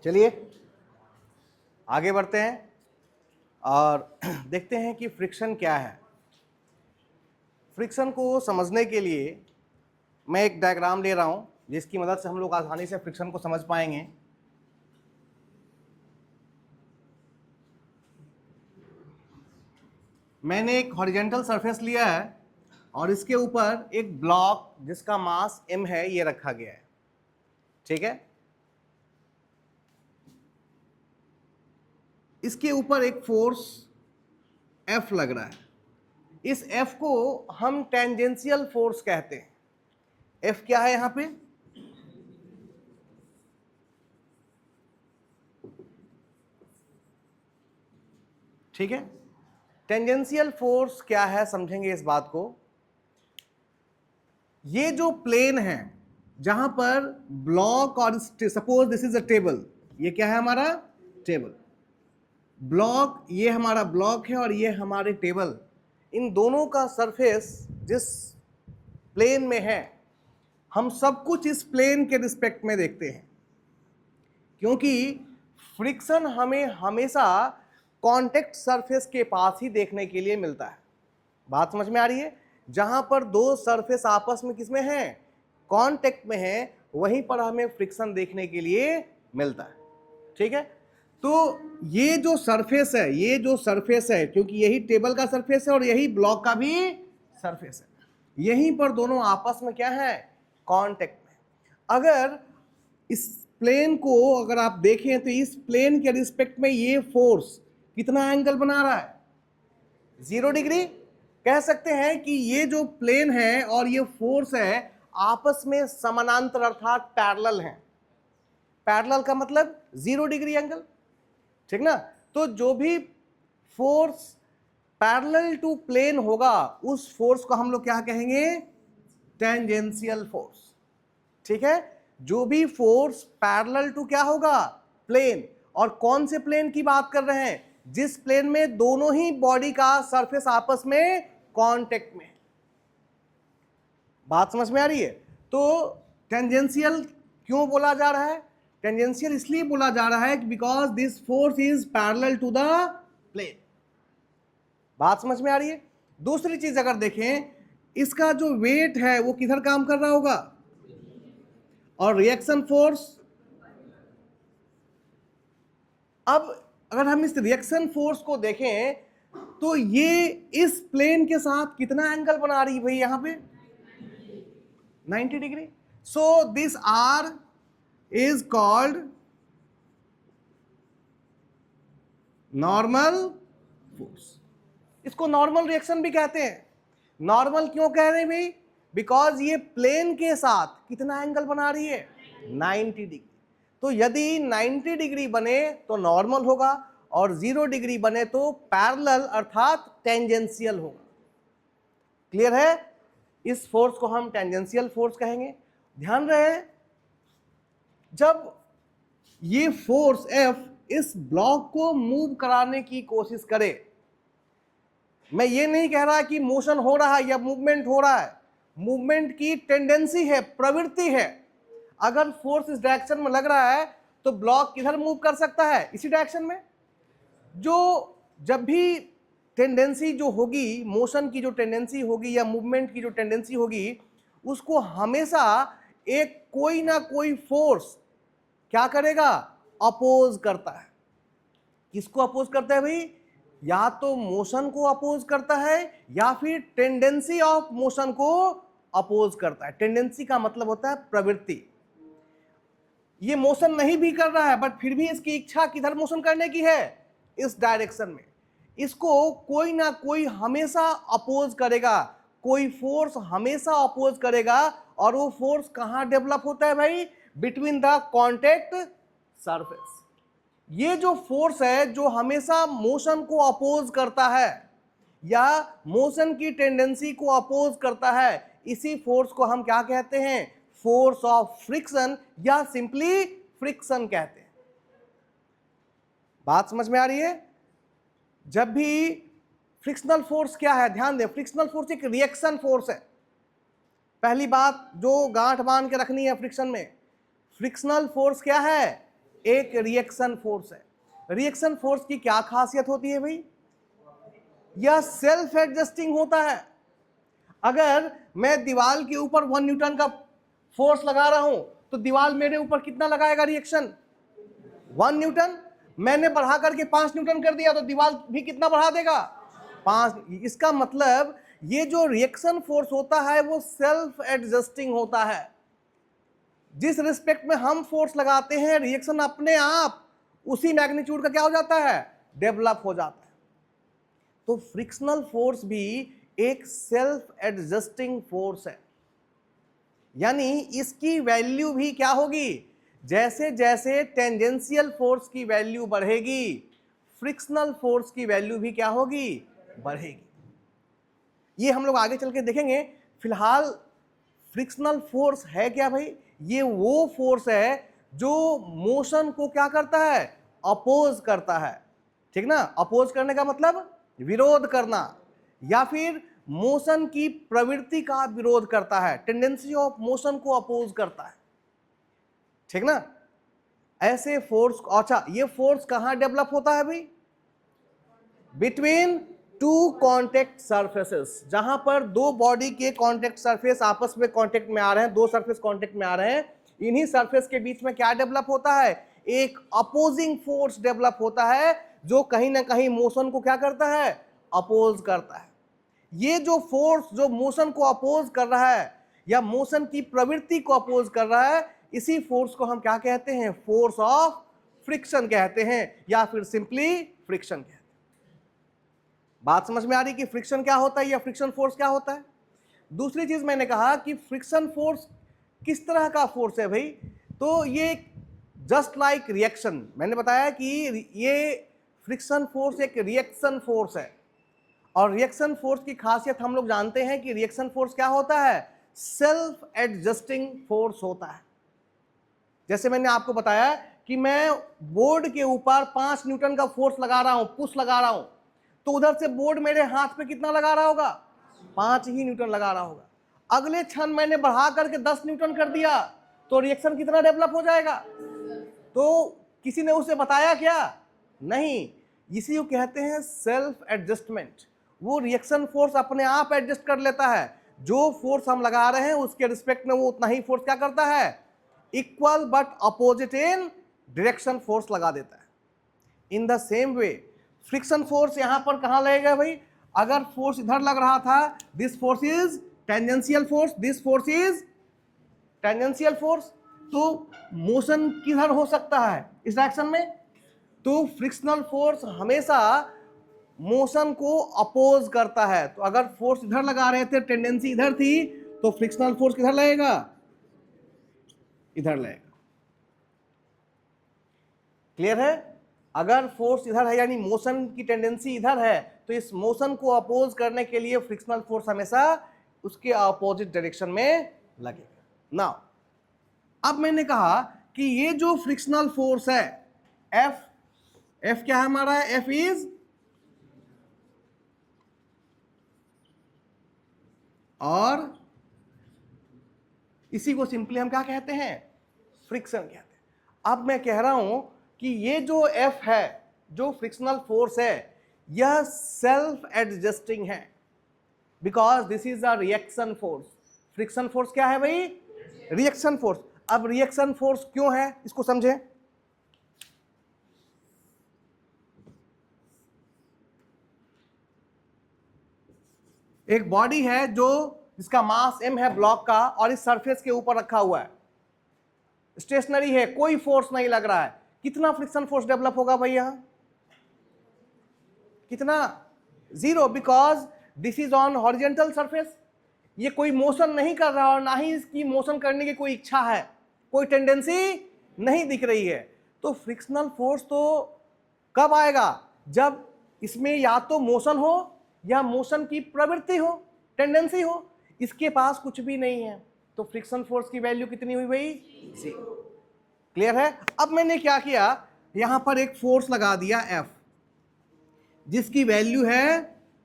चलिए आगे बढ़ते हैं और देखते हैं कि फ्रिक्शन क्या है। फ्रिक्शन को समझने के लिए मैं एक डायग्राम ले रहा हूं जिसकी मदद से हम लोग आसानी से फ्रिक्शन को समझ पाएंगे। मैंने एक हॉरिजॉन्टल सरफेस लिया है और इसके ऊपर एक ब्लॉक जिसका मास m है ये रखा गया है, ठीक है। इसके ऊपर एक फोर्स F लग रहा है। इस F को हम टेंजेंशियल फोर्स कहते हैं। F क्या है यहां पे? ठीक है, टेंजेंशियल फोर्स क्या है समझेंगे इस बात को। ये जो प्लेन है जहां पर ब्लॉक और suppose this is a table, ये क्या है हमारा टेबल, ब्लॉक ये हमारा ब्लॉक है और ये हमारे टेबल, इन दोनों का सरफेस जिस प्लेन में है हम सब कुछ इस प्लेन के रिस्पेक्ट में देखते हैं, क्योंकि फ्रिक्शन हमें हमेशा कांटेक्ट सरफेस के पास ही देखने के लिए मिलता है। बात समझ में आ रही है? जहां पर दो सरफेस आपस में किसमें है, कांटेक्ट में है, वहीं पर हमें फ्रिक्शन देखने के लिए मिलता है, ठीक है। तो ये जो सरफेस है, ये जो सरफेस है, क्योंकि यही टेबल का सरफेस है और यही ब्लॉक का भी सरफेस है, यहीं पर दोनों आपस में क्या है, कांटेक्ट में। अगर इस प्लेन को अगर आप देखें तो इस प्लेन के रिस्पेक्ट में ये फोर्स कितना एंगल बना रहा है, 0 डिग्री। कह सकते हैं कि ये जो प्लेन है और ये फोर्स है आपस में समानांतर अर्थात पैरेलल हैं। पैरेलल का मतलब 0 डिग्री एंगल, ठीक ना। तो जो भी फोर्स पैरेलल टू प्लेन होगा उस फोर्स को हम लोग क्या कहेंगे, टेंजेंशियल फोर्स, ठीक है। जो भी फोर्स पैरेलल टू क्या होगा, प्लेन, और कौन से प्लेन की बात कर रहे हैं, जिस प्लेन में दोनों ही बॉडी का सरफेस आपस में कांटेक्ट में। बात समझ में आ रही है? तो टेंजेंशियल क्यों बोला जा रहा है, टेंजेंशियल इसलिए बोला जा रहा है कि because this force is parallel to the plane. बात समझ में आ रही है? दूसरी चीज अगर देखें, इसका जो वेट है वो किधर काम कर रहा होगा, और रिएक्शन फोर्स, अब अगर हम इस रिएक्शन फोर्स को देखें तो ये इस प्लेन के साथ कितना एंगल बना रही है भाई, यहां पे 90 degree. So this R is called normal force. इसको नॉर्मल रिएक्शन भी कहते हैं। नॉर्मल क्यों कह रहे हैं भाई, बिकॉज ये प्लेन के साथ कितना एंगल बना रही है, 90 डिग्री। तो यदि 90 डिग्री बने तो नॉर्मल होगा और 0 डिग्री बने तो पैरेलल अर्थात टेंजेंशियल होगा। क्लियर है? इस फोर्स को हम टेंजेंशियल फोर्स कहेंगे। ध्यान रहे, जब ये फोर्स F इस ब्लॉक को मूव कराने की कोशिश करे, मैं ये नहीं कह रहा कि मोशन हो रहा है या मूवमेंट हो रहा है, मूवमेंट की टेंडेंसी है, प्रवृत्ति है। अगर फोर्स इस डायरेक्शन में लग रहा है तो ब्लॉक किधर मूव कर सकता है, इसी डायरेक्शन में। जो जब भी टेंडेंसी जो होगी, मोशन की जो टेंडेंसी होगी या मूवमेंट की जो टेंडेंसी होगी, उसको हमेशा एक कोई ना कोई फोर्स क्या करेगा, अपोज करता है। किसको अपोज करता है भाई, या तो मोशन को अपोज करता है या फिर टेंडेंसी ऑफ मोशन को अपोज करता है। टेंडेंसी का मतलब होता है प्रवृत्ति। ये मोशन नहीं भी कर रहा है बट फिर भी इसकी इच्छा किधर मोशन करने की है, इस डायरेक्शन में। इसको कोई ना कोई हमेशा अपोज करेगा, कोई फोर्स हमेशा अपोज करेगा। और वो फोर्स कहां डेवलप होता है भाई, बिटवीन द कॉन्टेक्ट सरफेस। ये जो फोर्स है जो हमेशा मोशन को अपोज करता है या मोशन की टेंडेंसी को अपोज करता है, इसी फोर्स को हम क्या कहते हैं, फोर्स ऑफ फ्रिक्शन या सिंपली फ्रिक्शन कहते हैं। बात समझ में आ रही है? जब भी फ्रिक्शनल फोर्स क्या है, ध्यान दें, फ्रिक्शनल फोर्स एक रिएक्शन फोर्स है। पहली बात जो गांठ बांध के रखनी है फ्रिक्शन में, फ्रिक्शनल फोर्स क्या है, एक रिएक्शन फोर्स है। रिएक्शन फोर्स की क्या खासियत होती है भाई? यह सेल्फ एडजस्टिंग होता है। अगर मैं दीवार के ऊपर 1 न्यूटन का फोर्स लगा रहा हूं तो दीवार मेरे ऊपर कितना लगाएगा रिएक्शन? 1 न्यूटन। मैंने बढ़ा करके 5 न्यूटन कर दिया तो दीवार भी कितना बढ़ा देगा? 5। इसका मतलब ये जो रिएक्शन फोर्स होता है वो सेल्फ एडजस्टिंग होता है। जिस रिस्पेक्ट में हम फोर्स लगाते हैं रिएक्शन अपने आप उसी मैग्नीट्यूड का क्या हो जाता है? डेवलप हो जाता है। तो फ्रिक्शनल फोर्स भी एक सेल्फ एडजस्टिंग फोर्स है, यानी इसकी वैल्यू भी क्या होगी? जैसे जैसे टेंजेंशियल फोर्स की वैल्यू बढ़ेगी फ्रिक्शनल फोर्स की वैल्यू भी क्या होगी? बढ़ेगी। ये हम लोग आगे चल के देखेंगे। फिलहाल फ्रिक्शनल फोर्स है क्या भाई? ये वो फोर्स है जो मोशन को क्या करता है? अपोज करता है। ठीक ना? अपोज करने का मतलब विरोध करना, या फिर मोशन की प्रवृत्ति का विरोध करता है, टेंडेंसी ऑफ मोशन को अपोज करता है। ठीक ना? ऐसे फोर्स, अच्छा ये फोर्स कहां डेवलप होता है भाई? बिटवीन टू कॉन्टेक्ट सरफेसेस, जहां पर दो बॉडी के कॉन्टेक्ट सरफेस आपस में कॉन्टेक्ट में आ रहे हैं, दो सरफेस कॉन्टेक्ट में आ रहे हैं, इन्हीं सरफेस के बीच में क्या डेवलप होता है? एक अपोजिंग फोर्स डेवलप होता है जो कहीं ना कहीं मोशन को क्या करता है? अपोज करता है। ये जो फोर्स जो मोशन को अपोज कर रहा है या मोशन की प्रवृत्ति को अपोज कर रहा है, इसी फोर्स को हम क्या कहते हैं? फोर्स ऑफ फ्रिक्शन कहते हैं, या फिर सिंपली फ्रिक्शन कहते हैं। बात समझ में आ रही कि फ्रिक्शन क्या होता है या फ्रिक्शन फोर्स क्या होता है? दूसरी चीज मैंने कहा कि फ्रिक्शन फोर्स किस तरह का फोर्स है भाई? तो ये जस्ट लाइक रिएक्शन, मैंने बताया कि ये फ्रिक्शन फोर्स एक रिएक्शन फोर्स है, और रिएक्शन फोर्स की खासियत हम लोग जानते हैं कि रिएक्शन फोर्स क्या होता है? सेल्फ एडजस्टिंग फोर्स होता है। जैसे मैंने आपको बताया कि मैं बोर्ड के ऊपर 5 न्यूटन का फोर्स लगा रहा हूं, पुश लगा रहा हूं, तो उधर से बोर्ड मेरे हाथ पे कितना लगा रहा होगा? 5 ही न्यूटन लगा रहा होगा। अगले क्षण मैंने बढ़ा करके 10 न्यूटन कर दिया तो रिएक्शन कितना डेवलप हो जाएगा? तो किसी ने उसे बताया क्या? नहीं। इसी को कहते हैं सेल्फ एडजस्टमेंट। वो रिएक्शन फोर्स अपने आप एडजस्ट कर लेता है। जो फोर्स हम लगा रहे हैं उसके रिस्पेक्ट में वो उतना ही फोर्स क्या करता है? Equal but opposite in direction force लगा देता है। In the same way friction force यहां पर कहां लगेगा भाई? अगर फोर्स इधर लग रहा था, this force is tangential force, this force is tangential force, तो मोशन किधर हो सकता है? इस डायरेक्शन में। तो फ्रिक्शनल फोर्स हमेशा मोशन को अपोज करता है। तो अगर फोर्स इधर लगा रहे थे, टेंडेंसी इधर थी, तो फ्रिक्शनल फोर्स किधर लगेगा? इधर लगेगा। क्लियर है? अगर फोर्स इधर है यानी मोशन की टेंडेंसी इधर है, तो इस मोशन को अपोज करने के लिए फ्रिक्शनल फोर्स हमेशा उसके अपोजिट डायरेक्शन में लगेगा। नाउ अब मैंने कहा कि ये जो फ्रिक्शनल फोर्स है एफ क्या है हमारा? एफ इज, और इसी को सिंपली हम क्या कहते हैं? फ्रिक्शन कहते हैं। अब मैं कह रहा हूं कि ये जो एफ है, जो फ्रिक्शनल फोर्स है, यह सेल्फ एडजस्टिंग है, because this is a reaction force. Friction force क्या है भाई? Reaction force. अब रिएक्शन फोर्स क्यों है इसको समझें। एक बॉडी है जो जिसका मास m है ब्लॉक का, और इस सरफेस के ऊपर रखा हुआ है, स्टेशनरी है, कोई फोर्स नहीं लग रहा है। कितना फ्रिक्शन फोर्स डेवलप होगा भाई यहां? कितना? 0, because this is on horizontal surface. ये कोई मोशन नहीं कर रहा और ना ही इसकी मोशन करने की कोई इच्छा है, कोई टेंडेंसी नहीं दिख रही है। तो फ्रिक्शनल फोर्स तो कब आएगा? जब इसमें या तो मोशन हो या मोशन की प्रवृत्ति हो, टेंडेंसी हो। इसके पास कुछ भी नहीं है, तो फ्रिक्शन फोर्स की वैल्यू कितनी हुई भाई? 0। क्लियर है? अब मैंने क्या किया, यहां पर एक फोर्स लगा दिया F, जिसकी वैल्यू है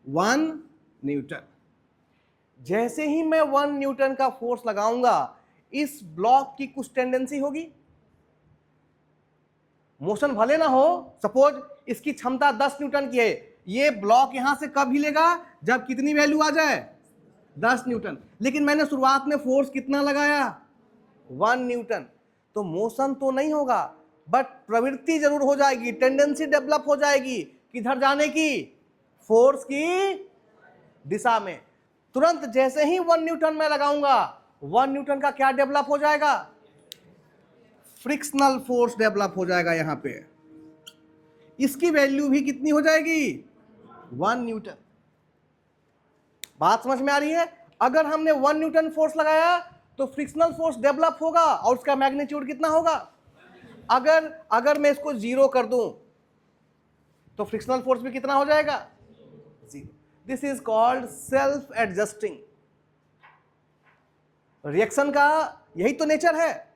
1 न्यूटन। जैसे ही मैं 1 न्यूटन का फोर्स लगाऊंगा, इस ब्लॉक की कुछ टेंडेंसी होगी, मोशन भले ना हो, सपोज इसकी क्षमता 10 न्यूटन की है, ये ब्लॉक यहां से कब हिलेगा, जब कितनी वैल्यू आ जाए, 10 न्यूटन। लेकिन मैंने शुरुआत में फोर्स कितना लगाया, 1 न्यूटन। तो मोशन तो नहीं होगा, बट प्रवृत्ति जरूर हो जाएगी, टेंडेंसी डेवलप हो जाएगी, किधर जाने की, फोर्स की दिशा में। तुरंत जैसे ही 1 न्यूटन में लगाऊंगा, 1 न्यूटन का क्या डेवलप हो जाएगा, फ्रिक्शनल फोर्स डेवलप हो जाएगा यहां पे। इसकी वैल्यू भी कितनी हो जाएगी, 1 न्यूटन। बात समझ में आ रही है। अगर हमने 1 न्यूटन फोर्स लगाया तो फ्रिक्शनल फोर्स डेवलप होगा और उसका मैग्नीट्यूड कितना होगा। अगर मैं इसको 0 कर दूं तो फ्रिक्शनल फोर्स भी कितना हो जाएगा, 0। This is called self adjusting. Reaction का यही तो नेचर है,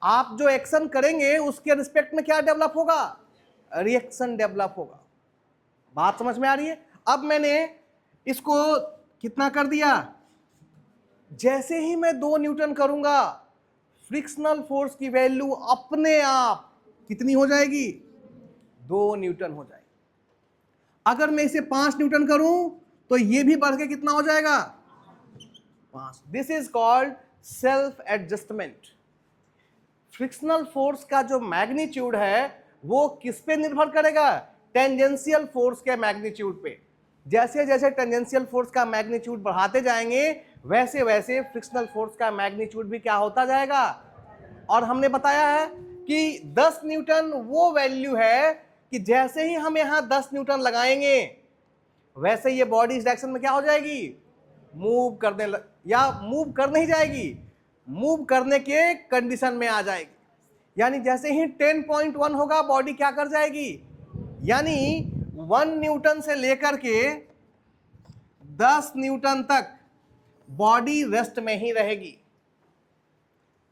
आप जो एक्शन करेंगे उसके रिस्पेक्ट में क्या डेवलप होगा, रिएक्शन डेवलप होगा। बात समझ में आ रही है। अब मैंने इसको कितना कर दिया, जैसे ही मैं 2 न्यूटन करूंगा, फ्रिक्शनल फोर्स की वैल्यू अपने आप कितनी हो जाएगी, 2 न्यूटन हो जाएगी। अगर मैं इसे 5 न्यूटन करूं तो ये भी बढ़ के कितना हो जाएगा, 5। This is called self adjustment. Frictional force का जो मैग्नीट्यूड है वो किस पे निर्भर करेगा, टेंजेंशियल फोर्स के मैग्नीट्यूड पे। जैसे जैसे टेंजेंशियल फोर्स का मैग्नीट्यूड बढ़ाते जाएंगे, वैसे वैसे फ्रिक्शनल फोर्स का मैग्नीट्यूड भी क्या होता जाएगा। और हमने बताया है कि 10 न्यूटन वो वैल्यू है कि जैसे ही हम यहां 10 न्यूटन लगाएंगे, वैसे ये बॉडी इस डायरेक्शन में क्या हो जाएगी, मूव करने या मूव कर नहीं जाएगी, मूव करने के कंडीशन में आ जाएगी। यानी जैसे ही 10.1 होगा, बॉडी क्या कर जाएगी, यानी 1 न्यूटन से लेकर के 10 न्यूटन तक बॉडी रेस्ट में ही रहेगी।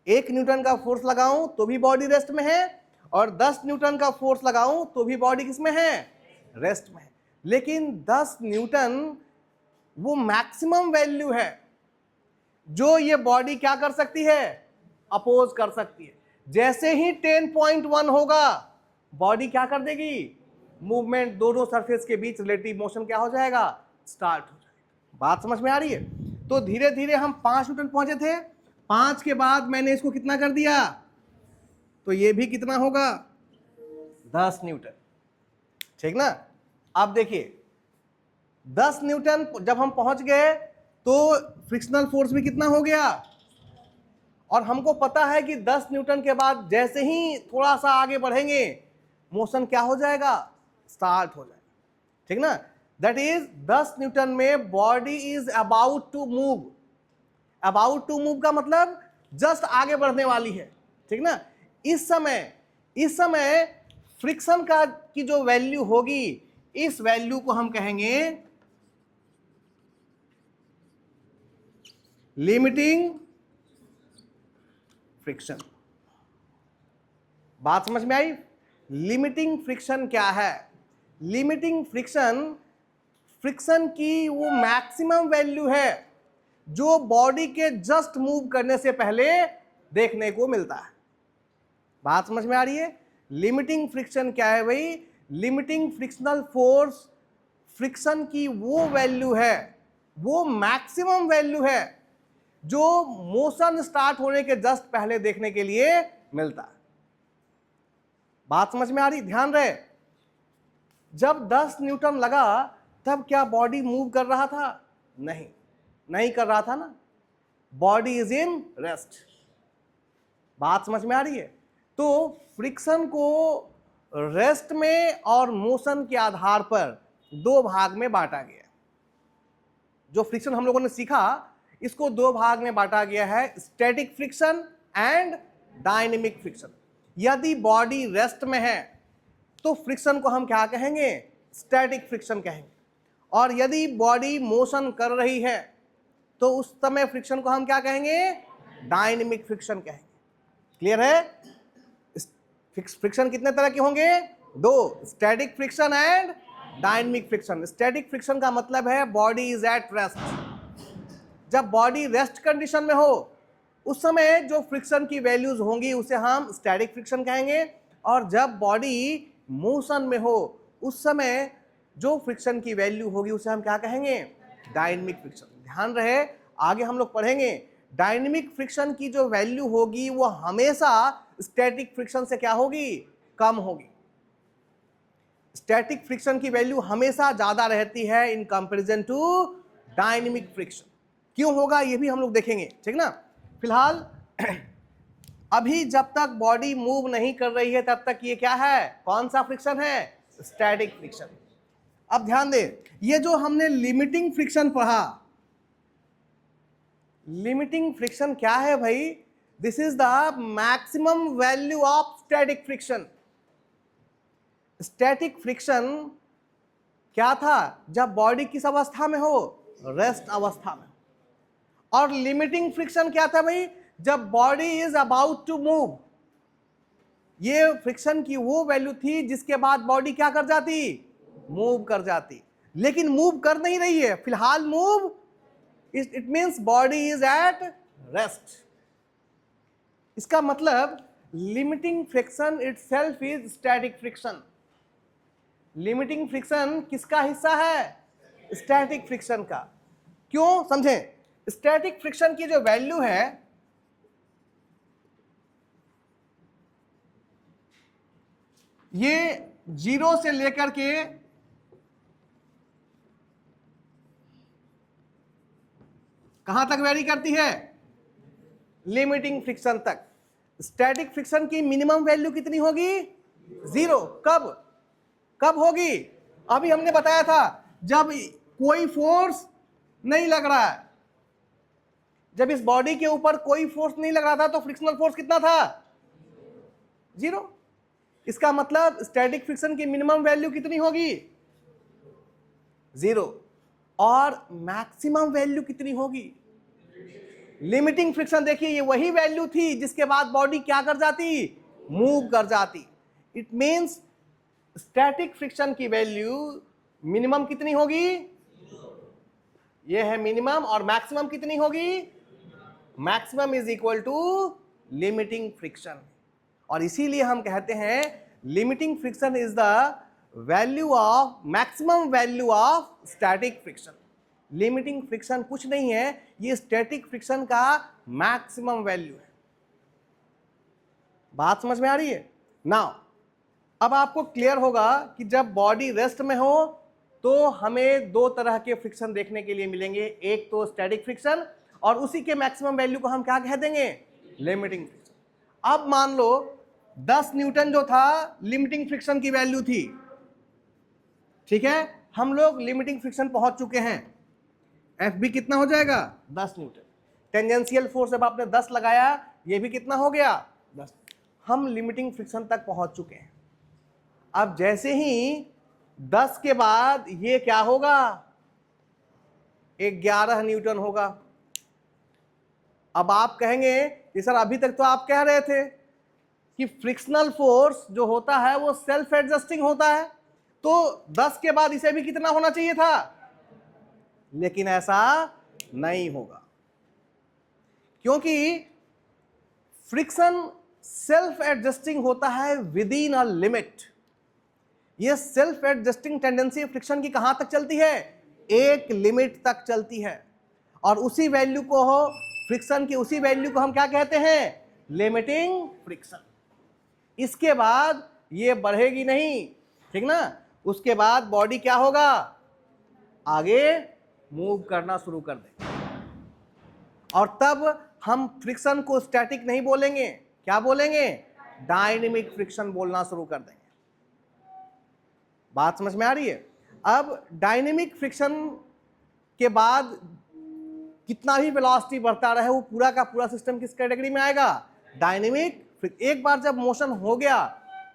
1 न्यूटन का फोर्स लगाऊं तो भी बॉडी रेस्ट में है, और 10 न्यूटन का फोर्स लगाऊं तो भी बॉडी किसमें है, रेस्ट में है। लेकिन 10 न्यूटन वो मैक्सिमम वैल्यू है जो ये बॉडी क्या कर सकती है, अपोज कर सकती है। जैसे ही 10.1 होगा, बॉडी क्या कर देगी, मूवमेंट दोनों सरफेस के बीच रिलेटिव मोशन क्या हो जाएगा, स्टार्ट हो जाएगा। बात समझ में आ रही है। तो धीरे धीरे हम 5 न्यूटन पहुंचे थे, 5 के बाद मैंने इसको कितना कर दिया, तो ये भी कितना होगा, 10 न्यूटन। ठीक ना। अब देखिए 10 न्यूटन जब हम पहुंच गए तो फ्रिक्शनल फोर्स भी कितना हो गया, और हमको पता है कि 10 न्यूटन के बाद जैसे ही थोड़ा सा आगे बढ़ेंगे, मोशन क्या हो जाएगा, स्टार्ट हो जाएगा। ठीक ना। दैट इज 10 न्यूटन में body is about to move. About to move का मतलब जस्ट आगे बढ़ने वाली है। ठीक ना। इस समय फ्रिक्शन का की जो वैल्यू होगी, इस वैल्यू को हम कहेंगे लिमिटिंग फ्रिक्शन। बात समझ में आई। लिमिटिंग फ्रिक्शन क्या है, लिमिटिंग फ्रिक्शन की वो मैक्सिमम वैल्यू है जो बॉडी के जस्ट मूव करने से पहले देखने को मिलता है। बात समझ में आ रही है। लिमिटिंग फ्रिक्शन क्या है भाई, लिमिटिंग फ्रिक्शनल फोर्स फ्रिक्शन की वो वैल्यू है, वो मैक्सिमम वैल्यू है जो मोशन स्टार्ट होने के जस्ट पहले देखने के लिए मिलता है। बात समझ में आ रही। ध्यान रहे, जब 10 न्यूटन लगा तब क्या बॉडी मूव कर रहा था, नहीं कर रहा था ना, बॉडी इज इन रेस्ट। बात समझ में आ रही है। तो फ्रिक्शन को रेस्ट में और मोशन के आधार पर 2 भाग में बांटा गया। जो फ्रिक्शन हम लोगों ने सीखा, इसको 2 भाग में बांटा गया है, static friction and dynamic friction. यदि बॉडी रेस्ट में है तो फ्रिक्शन को हम क्या कहेंगे, स्टैटिक फ्रिक्शन कहेंगे, और यदि बॉडी मोशन कर रही है तो उस समय फ्रिक्शन को हम क्या कहेंगे, डायनेमिक फ्रिक्शन कहेंगे। क्लियर है। फ्रिक्शन कितने तरह के होंगे, 2, static friction and dynamic friction. Static friction का मतलब है बॉडी इज एट रेस्ट। जब बॉडी रेस्ट कंडीशन में हो, उस समय जो फ्रिक्शन की वैल्यूज होंगी उसे हम स्टैटिक फ्रिक्शन कहेंगे, और जब बॉडी मोशन में हो उस समय जो फ्रिक्शन की वैल्यू होगी उसे हम क्या कहेंगे? Dynamic friction. ध्यान रहे, आगे हम लोग पढ़ेंगे डायनेमिक फ्रिक्शन की जो वैल्यू होगी वो हमेशा स्टैटिक फ्रिक्शन से क्या होगी? कम होगी। स्टैटिक फ्रिक्शन की वैल्यू हमेशा ज्यादा रहती है in comparison to dynamic friction. क्यों होगा ये भी हम लोग देखेंगे, ठीक ना। फिलहाल अभी जब तक बॉडी मूव नहीं कर रही है तब तक ये क्या है? कौन सा फ्रिक्शन है? Static friction. अब ध्यान दे, ये जो हमने लिमिटिंग फ्रिक्शन पढ़ा, लिमिटिंग फ्रिक्शन क्या है भाई? This is the maximum value of static friction. Static friction क्या था? जब बॉडी किस अवस्था में हो? रेस्ट अवस्था में। और लिमिटिंग फ्रिक्शन क्या था भाई? जब body is about to move. ये फ्रिक्शन की वो वैल्यू थी जिसके बाद बॉडी क्या कर जाती? मूव कर जाती। लेकिन मूव कर नहीं रही है फिलहाल, move it means body is at rest. इसका मतलब limiting friction itself is static friction. Limiting friction किसका हिस्सा है? स्टैटिक फ्रिक्शन का। क्यों? समझें, स्टैटिक फ्रिक्शन की जो वैल्यू है ये 0 से लेकर के कहां तक वेरी करती है? लिमिटिंग फ्रिक्शन तक। स्टैटिक फ्रिक्शन की मिनिमम वैल्यू कितनी होगी? 0। कब कब होगी? अभी हमने बताया था जब कोई फोर्स नहीं लग रहा है। जब इस बॉडी के ऊपर कोई फोर्स नहीं लग रहा था तो फ्रिक्शनल फोर्स कितना था? 0। इसका मतलब स्टैटिक फ्रिक्शन की मिनिमम वैल्यू कितनी होगी? 0। और मैक्सिमम वैल्यू कितनी होगी? लिमिटिंग फ्रिक्शन देखिए ये वही वैल्यू थी जिसके बाद बॉडी क्या कर जाती? मूव कर जाती। इट मींस स्टैटिक फ्रिक्शन की वैल्यू मिनिमम कितनी होगी? ये है मिनिमम। और मैक्सिमम कितनी होगी? Maximum is equal to limiting friction. और इसीलिए हम कहते हैं limiting friction is the value of maximum value of static friction. Limiting friction कुछ नहीं है, ये स्टैटिक फ्रिक्शन का मैक्सिमम वैल्यू है। बात समझ में आ रही है? नाउ अब आपको क्लियर होगा कि जब बॉडी रेस्ट में हो तो हमें दो तरह के फ्रिक्शन देखने के लिए मिलेंगे। एक तो स्टैटिक फ्रिक्शन और उसी के मैक्सिमम वैल्यू को हम क्या कह देंगे? Limiting friction. अब मान लो 10 न्यूटन जो था लिमिटिंग फ्रिक्शन की वैल्यू थी, ठीक है। हम लोग लिमिटिंग फ्रिक्शन पहुंच चुके हैं। एफ बी कितना हो जाएगा? 10 न्यूटन। टेंजेंशियल फोर्स जब आपने 10 लगाया ये भी कितना हो गया? 10। हम लिमिटिंग फ्रिक्शन तक पहुंच चुके हैं। अब जैसे ही 10 के बाद ये क्या होगा? 11 न्यूटन होगा। अब आप कहेंगे कि सर अभी तक तो आप कह रहे थे कि फ्रिक्शनल फोर्स जो होता है वो सेल्फ एडजस्टिंग होता है, तो 10 के बाद इसे भी कितना होना चाहिए था? लेकिन ऐसा नहीं होगा, क्योंकि फ्रिक्शन सेल्फ एडजस्टिंग होता है विद इन अ लिमिट। ये सेल्फ एडजस्टिंग टेंडेंसी फ्रिक्शन की कहां तक चलती है? एक लिमिट तक चलती है। और उसी वैल्यू को हो फ्रिक्शन की उसी वैल्यू को हम क्या कहते हैं? Limiting friction. इसके बाद ये बढ़ेगी नहीं, ठीक ना। उसके बाद बॉडी क्या होगा? आगे मूव करना शुरू कर देंगे। और तब हम फ्रिक्शन को स्टैटिक नहीं बोलेंगे, क्या बोलेंगे? डायनेमिक फ्रिक्शन बोलना शुरू कर देंगे। बात समझ में आ रही है? अब डायनेमिक फ्रिक्शन के बाद कितना भी वेलोसिटी बढ़ता रहे वो पूरा का पूरा सिस्टम किस कैटेगरी में आएगा? डायनेमिक। एक बार जब मोशन हो गया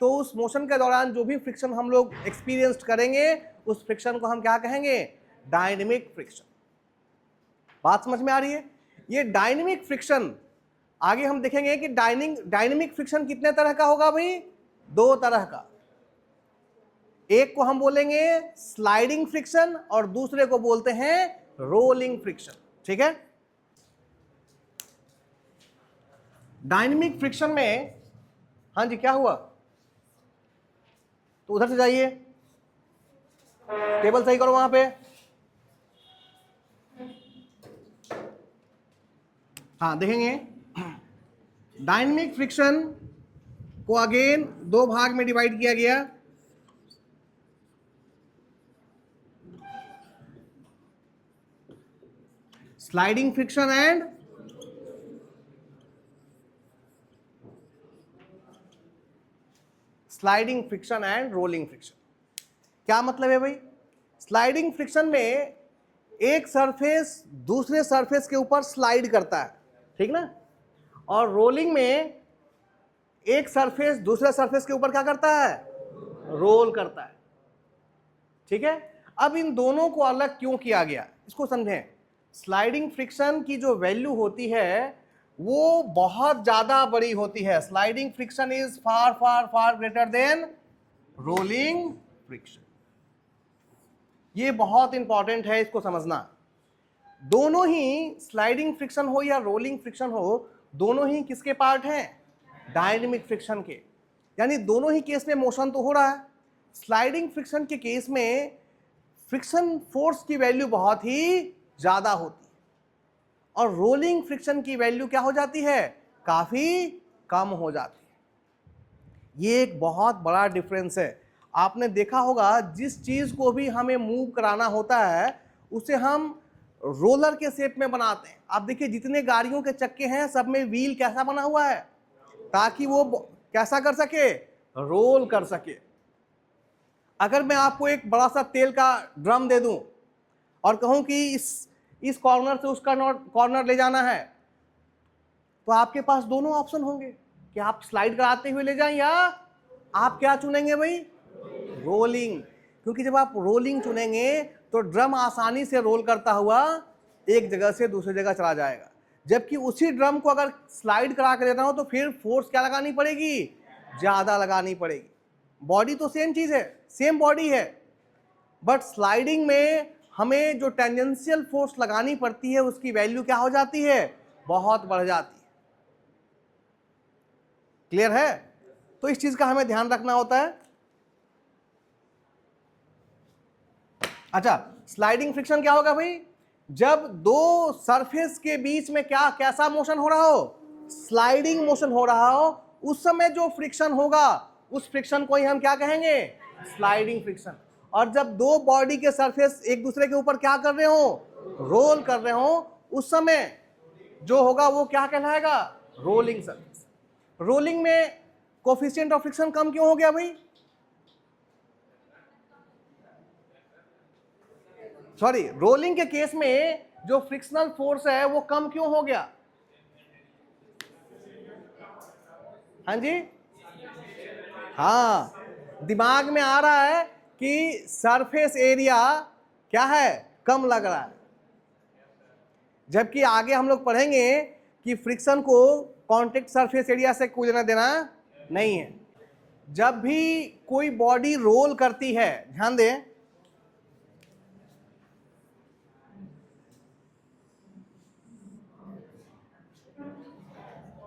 तो उस मोशन के दौरान जो भी फ्रिक्शन हम लोग एक्सपीरियंस करेंगे उस फ्रिक्शन को हम क्या कहेंगे? Dynamic friction. बात समझ में आ रही है? ये डायनेमिक फ्रिक्शन आगे हम देखेंगे कि डायनेमिक फ्रिक्शन कितने तरह का होगा भाई? 2 तरह का। एक को हम बोलेंगे स्लाइडिंग फ्रिक्शन और दूसरे को बोलते हैं रोलिंग फ्रिक्शन, ठीक है। डायनेमिक फ्रिक्शन में, हाँ जी क्या हुआ? तो उधर से जाइए, टेबल सही करो वहां पे। हाँ देखेंगे, डायनेमिक फ्रिक्शन को अगेन दो भाग में डिवाइड किया गया। Sliding friction and rolling friction. क्या मतलब है भाई? स्लाइडिंग फ्रिक्शन में एक सरफेस दूसरे सरफेस के ऊपर स्लाइड करता है, ठीक ना, और रोलिंग में एक सरफेस दूसरे सरफेस के ऊपर क्या करता है? रोल करता है, ठीक है। अब इन दोनों को अलग क्यों किया गया, इसको समझें। स्लाइडिंग फ्रिक्शन की जो वैल्यू होती है वो बहुत ज्यादा बड़ी होती है। Sliding friction is far far far greater than rolling friction. ये बहुत इंपॉर्टेंट है, इसको समझना। दोनों ही, स्लाइडिंग फ्रिक्शन हो या रोलिंग फ्रिक्शन हो, दोनों ही किसके पार्ट हैं? डायनेमिक फ्रिक्शन के। यानी दोनों ही केस में मोशन तो हो रहा है। स्लाइडिंग फ्रिक्शन के केस में फ्रिक्शन फोर्स की वैल्यू बहुत ही ज्यादा होती है और रोलिंग फ्रिक्शन की वैल्यू क्या हो जाती है? काफी कम हो जाती है। ये एक बहुत बड़ा डिफरेंस है। आपने देखा होगा, जिस चीज को भी हमें मूव कराना होता है उसे हम रोलर के शेप में बनाते हैं। आप देखिए, जितने गाड़ियों के चक्के हैं सब में व्हील कैसा बना हुआ है? ताकि वो कैसा कर सके? रोल कर सके। अगर मैं आपको एक बड़ा सा तेल का ड्रम दे दूं और कहूं कि इस कॉर्नर से उसका कॉर्नर ले जाना है, तो आपके पास दोनों ऑप्शन होंगे कि आप स्लाइड कराते हुए ले जाएं या आप क्या चुनेंगे भाई? रोलिंग। क्योंकि जब आप रोलिंग चुनेंगे तो ड्रम आसानी से रोल करता हुआ एक जगह से दूसरी जगह चला जाएगा। जबकि उसी ड्रम को अगर स्लाइड करा के देता हूं तो फिर फोर्स क्या लगानी पड़ेगी? ज्यादा लगानी पड़ेगी। बॉडी तो सेम चीज है, सेम बॉडी है, बट स्लाइडिंग में हमें जो टेंजेंशियल फोर्स लगानी पड़ती है उसकी वैल्यू क्या हो जाती है? बहुत बढ़ जाती है। क्लियर है? तो इस चीज का हमें ध्यान रखना होता है। अच्छा, स्लाइडिंग फ्रिक्शन क्या होगा भाई? जब दो सरफेस के बीच में क्या कैसा मोशन हो रहा हो? स्लाइडिंग मोशन हो रहा हो, उस समय जो फ्रिक्शन होगा उस फ्रिक्शन को ही हम क्या कहेंगे? Sliding friction. और जब दो बॉडी के सरफेस एक दूसरे के ऊपर क्या कर रहे हो? रोल कर रहे हो, उस समय जो होगा वो क्या कहलाएगा? Rolling surface. रोलिंग में कोफिशिएंट ऑफ फ्रिक्शन कम क्यों हो गया भाई? सॉरी, रोलिंग के केस में जो फ्रिक्शनल फोर्स है वो कम क्यों हो गया? हाँ जी, हाँ, दिमाग में आ रहा है कि सरफेस एरिया क्या है? कम लग रहा है। जबकि आगे हम लोग पढ़ेंगे कि फ्रिक्शन को कॉन्टेक्ट सरफेस एरिया से कोई लेना देना नहीं है। जब भी कोई बॉडी रोल करती है, ध्यान दें,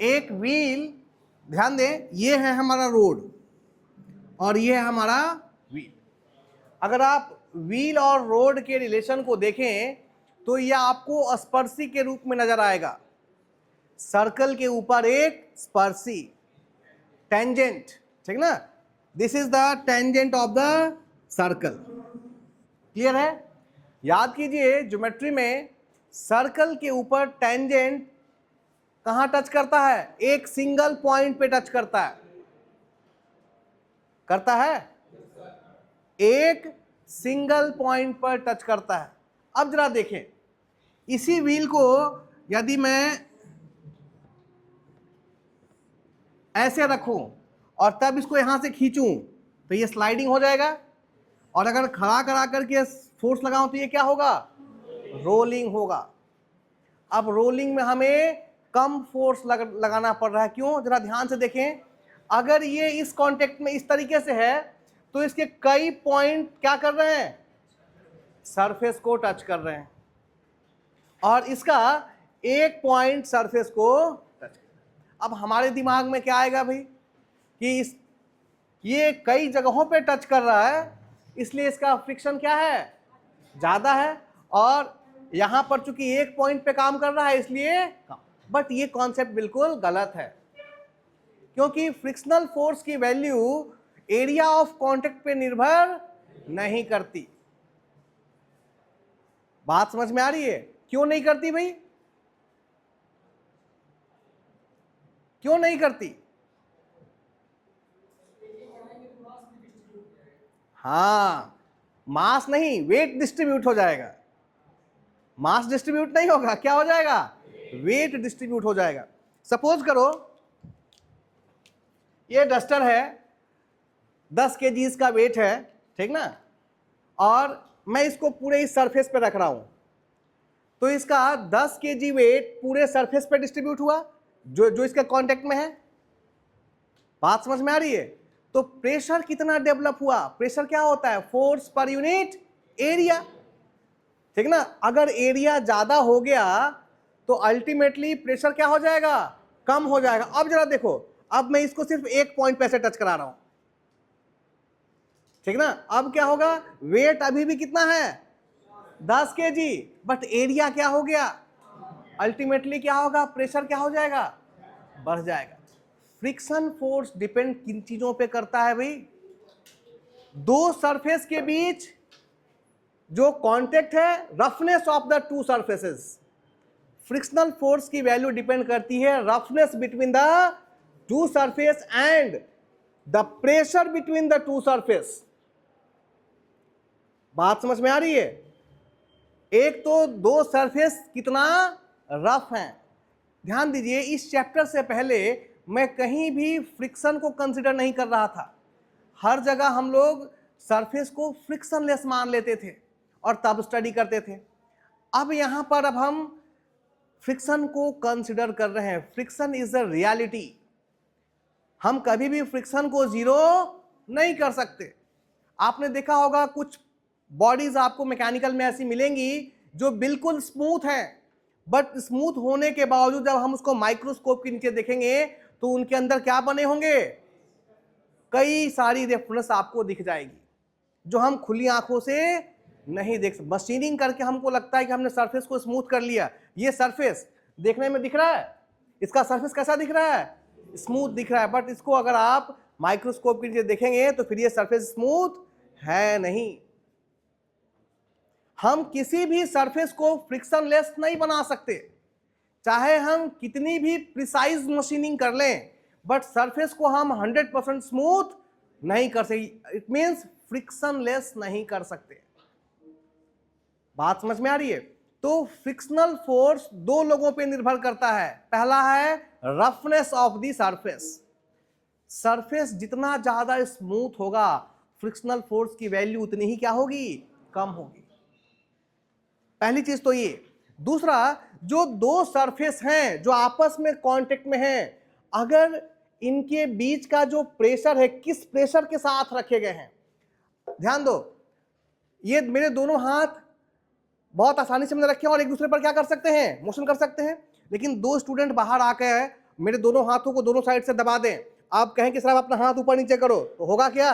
एक व्हील, ध्यान दें, ये है हमारा रोड और ये है हमारा व्हील। अगर आप व्हील और रोड के रिलेशन को देखें तो यह आपको स्पर्शी के रूप में नजर आएगा। सर्कल के ऊपर एक स्पर्शी, टेंजेंट, ठीक ना? This is the tangent of the circle. Clear है? याद कीजिए, ज्योमेट्री में सर्कल के ऊपर टेंजेंट कहां टच करता है? एक सिंगल पॉइंट पे टच करता है। करता है? एक सिंगल पॉइंट पर टच करता है। अब जरा देखें, इसी व्हील को यदि मैं ऐसे रखूं और तब इसको यहां से खींचूं तो ये स्लाइडिंग हो जाएगा, और अगर खड़ा करा करके फोर्स लगाऊं तो ये क्या होगा? रोलिंग होगा। अब रोलिंग में हमें कम फोर्स लगाना पड़ रहा है। क्यों? जरा ध्यान से देखें। अगर ये इस कांटेक्ट में इस तरीके से है तो इसके कई पॉइंट क्या कर रहे हैं? सरफेस को टच कर रहे हैं, और इसका एक पॉइंट सरफेस को टच कर। अब हमारे दिमाग में क्या आएगा भाई कि इस ये कई जगहों पे टच कर रहा है, इसलिए इसका फ्रिक्शन क्या है, ज्यादा है। और यहां पर चूंकि एक पॉइंट पे काम कर रहा है इसलिए कम। बट ये कॉन्सेप्ट बिल्कुल गलत है, क्योंकि फ्रिक्शनल फोर्स की वैल्यू एरिया ऑफ कांटेक्ट पे निर्भर नहीं करती। बात समझ में आ रही है? क्यों नहीं करती भाई, क्यों नहीं करती? हाँ, मास नहीं, वेट डिस्ट्रीब्यूट हो जाएगा। मास डिस्ट्रीब्यूट नहीं होगा, क्या हो जाएगा, वेट डिस्ट्रीब्यूट हो जाएगा। सपोज करो ये डस्टर है, 10 kg का वेट है, ठीक ना, और मैं इसको पूरे इस सरफेस पे रख रहा हूं, तो इसका 10 kg वेट पूरे सरफेस पे डिस्ट्रीब्यूट हुआ जो जो इसके कांटेक्ट में है। बात समझ में आ रही है? तो प्रेशर कितना डेवलप हुआ, प्रेशर क्या होता है, फोर्स पर यूनिट एरिया, ठीक ना। अगर एरिया ज्यादा हो गया तो अल्टीमेटली प्रेशर क्या हो जाएगा, कम हो जाएगा। अब जरा देखो, अब मैं इसको सिर्फ एक पॉइंट पे से टच करा रहा हूं, ठीक ना। अब क्या होगा, वेट अभी भी कितना है, 10 kg, बट एरिया क्या हो गया, अल्टीमेटली क्या होगा, प्रेशर क्या हो जाएगा, बढ़ जाएगा। फ्रिक्शन फोर्स डिपेंड किन चीजों पे करता है भाई, दो सरफेस के बीच जो कांटेक्ट है, roughness of the two surfaces. Frictional force की वैल्यू डिपेंड करती है roughness between the two surface and the pressure between the two surface. बात समझ में आ रही है? एक तो दो सरफेस कितना रफ है। ध्यान दीजिए, इस चैप्टर से पहले मैं कहीं भी फ्रिक्शन को कंसिडर नहीं कर रहा था। हर जगह हम लोग सरफेस को फ्रिक्शनलेस मान लेते थे और तब स्टडी करते थे। अब यहां पर अब हम फ्रिक्शन को कंसिडर कर रहे हैं। Friction is a reality. हम कभी भी फ्रिक्शन को जीरो नहीं कर सकते। आपने देखा होगा कुछ बॉडीज आपको मैकेनिकल में ऐसी मिलेंगी जो बिल्कुल स्मूथ है, बट स्मूथ होने के बावजूद जब हम उसको माइक्रोस्कोप के नीचे देखेंगे तो उनके अंदर क्या बने होंगे, कई सारी रेफरेंस आपको दिख जाएगी जो हम खुली आंखों से नहीं देख सकते। मशीनिंग करके हमको लगता है कि हमने सरफेस को स्मूथ कर लिया। ये सरफेस देखने में दिख रहा है, इसका सरफेस कैसा दिख रहा है, स्मूथ दिख रहा है, बट इसको अगर आप माइक्रोस्कोप के नीचे देखेंगे तो फिर ये सरफेस स्मूथ है नहीं। हम किसी भी सरफेस को फ्रिक्शनलेस नहीं बना सकते, चाहे हम कितनी भी प्रिसाइज मशीनिंग कर लें, बट सरफेस को हम 100% स्मूथ नहीं कर सकते। इट मींस फ्रिक्शनलेस नहीं कर सकते। बात समझ में आ रही है? तो फ्रिक्शनल फोर्स दो लोगों पे निर्भर करता है। पहला है roughness of the surface. Surface जितना ज्यादा स्मूथ होगा, फ्रिक्शनल फोर्स की वैल्यू उतनी ही क्या होगी, कम होगी। पहली चीज तो ये। दूसरा, जो दो सरफेस हैं जो आपस में कांटेक्ट में हैं, अगर इनके बीच का जो प्रेशर है किस प्रेशर के साथ रखे गए हैं, ध्यान दो, ये मेरे दोनों हाथ बहुत आसानी से मैंने रखे हैं और एक दूसरे पर क्या कर सकते हैं, मोशन कर सकते हैं। लेकिन दो स्टूडेंट बाहर आकर मेरे दोनों हाथों को दोनों साइड से दबा दें, आप कहें कि सर आप अपना हाथ ऊपर नीचे करो, तो होगा क्या,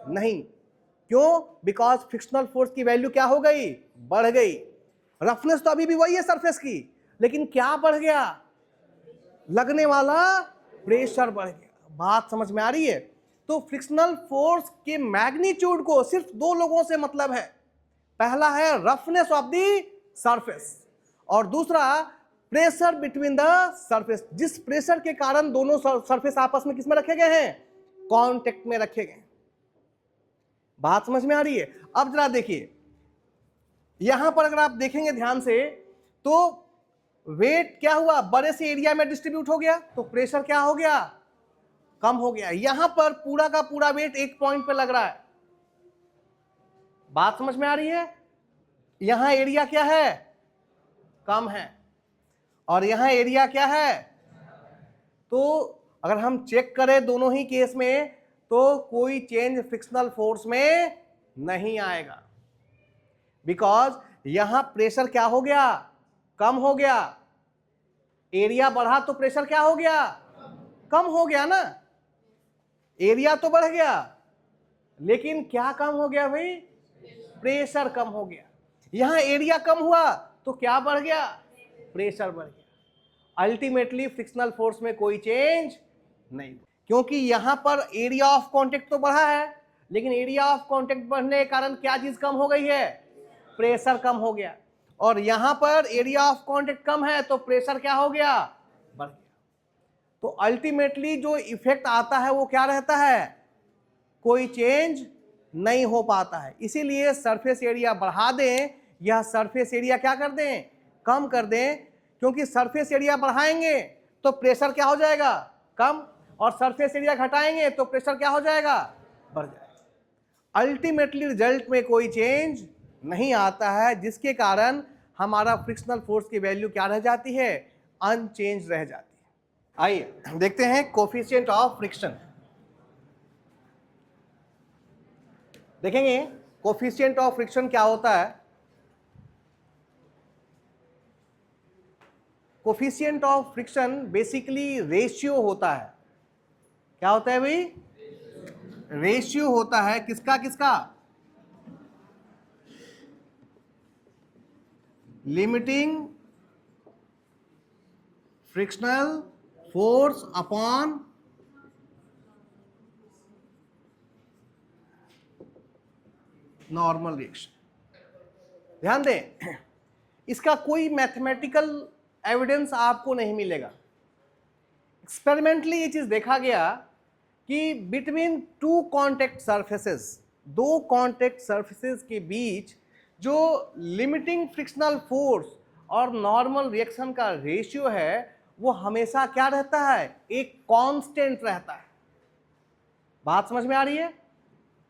नहीं। क्यों? बिकॉज फ्रिक्शनल फोर्स की वैल्यू क्या हो गई, बढ़ गई। रफनेस तो अभी भी वही है सरफेस की, लेकिन क्या बढ़ गया, लगने वाला प्रेशर बढ़ गया। बात समझ में आ रही है? तो फ्रिक्शनल फोर्स के मैग्नीट्यूड को सिर्फ दो लोगों से मतलब है। पहला है रफनेस ऑफ द सरफेस और दूसरा प्रेशर बिटवीन द सरफेस। जिस प्रेशर के कारण दोनों सरफेस आपस में किसमें रखे गए हैं, कांटेक्ट में रखे गए। बात समझ में आ रही है? अब जरा देखिए, यहां पर अगर आप देखेंगे ध्यान से तो वेट क्या हुआ, बड़े से एरिया में डिस्ट्रीब्यूट हो गया, तो प्रेशर क्या हो गया, कम हो गया। यहां पर पूरा का पूरा वेट एक पॉइंट पे लग रहा है। बात समझ में आ रही है? यहां एरिया क्या है, कम है, और यहां एरिया क्या है। तो अगर हम चेक करें दोनों ही केस में तो कोई चेंज फ्रिक्शनल फोर्स में नहीं आएगा, बिकॉज यहां प्रेशर क्या हो गया, कम हो गया। एरिया बढ़ा तो प्रेशर क्या हो गया, कम हो गया ना। एरिया तो बढ़ गया, लेकिन क्या कम हो गया भाई? प्रेशर कम हो गया। यहां एरिया कम हुआ तो क्या बढ़ गया? प्रेशर बढ़ गया। अल्टीमेटली फ्रिक्शनल फोर्स में कोई चेंज नहीं, क्योंकि यहां पर एरिया ऑफ कांटेक्ट तो बढ़ा है, लेकिन एरिया ऑफ कांटेक्ट बढ़ने के कारण क्या चीज कम हो गई है? प्रेशर कम हो गया। और यहां पर एरिया ऑफ कांटेक्ट कम है तो प्रेशर क्या हो गया? बढ़ गया। तो अल्टीमेटली जो इफेक्ट आता है वो क्या रहता है? कोई चेंज नहीं हो पाता है। इसीलिए सरफेस एरिया बढ़ा दें या सरफेस एरिया क्या कर दें? कम कर दें, क्योंकि सरफेस एरिया बढ़ाएंगे तो प्रेशर क्या हो जाएगा? कम, और सरफेस एरिया घटाएंगे तो प्रेशर क्या हो जाएगा? बढ़ जाएगा। अल्टीमेटली रिजल्ट में कोई चेंज नहीं आता है, जिसके कारण हमारा फ्रिक्शनल फोर्स की वैल्यू क्या रह जाती है? अनचेंज रह जाती है। आइए देखते हैं कोफिशिएंट ऑफ फ्रिक्शन। देखेंगे कोफिशिएंट ऑफ फ्रिक्शन क्या होता है। Coefficient of friction basically ratio होता है। क्या होता है भाई? रेशियो होता है किसका किसका? Limiting frictional force upon normal reaction. ध्यान दें, इसका कोई मैथमेटिकल एविडेंस आपको नहीं मिलेगा। एक्सपेरिमेंटली ये चीज देखा गया कि बिटवीन टू कॉन्टेक्ट सरफेसेस, दो कॉन्टेक्ट सरफेसेस के बीच जो लिमिटिंग फ्रिक्शनल फोर्स और नॉर्मल रिएक्शन का रेशियो है वो हमेशा क्या रहता है? एक कांस्टेंट रहता है। बात समझ में आ रही है?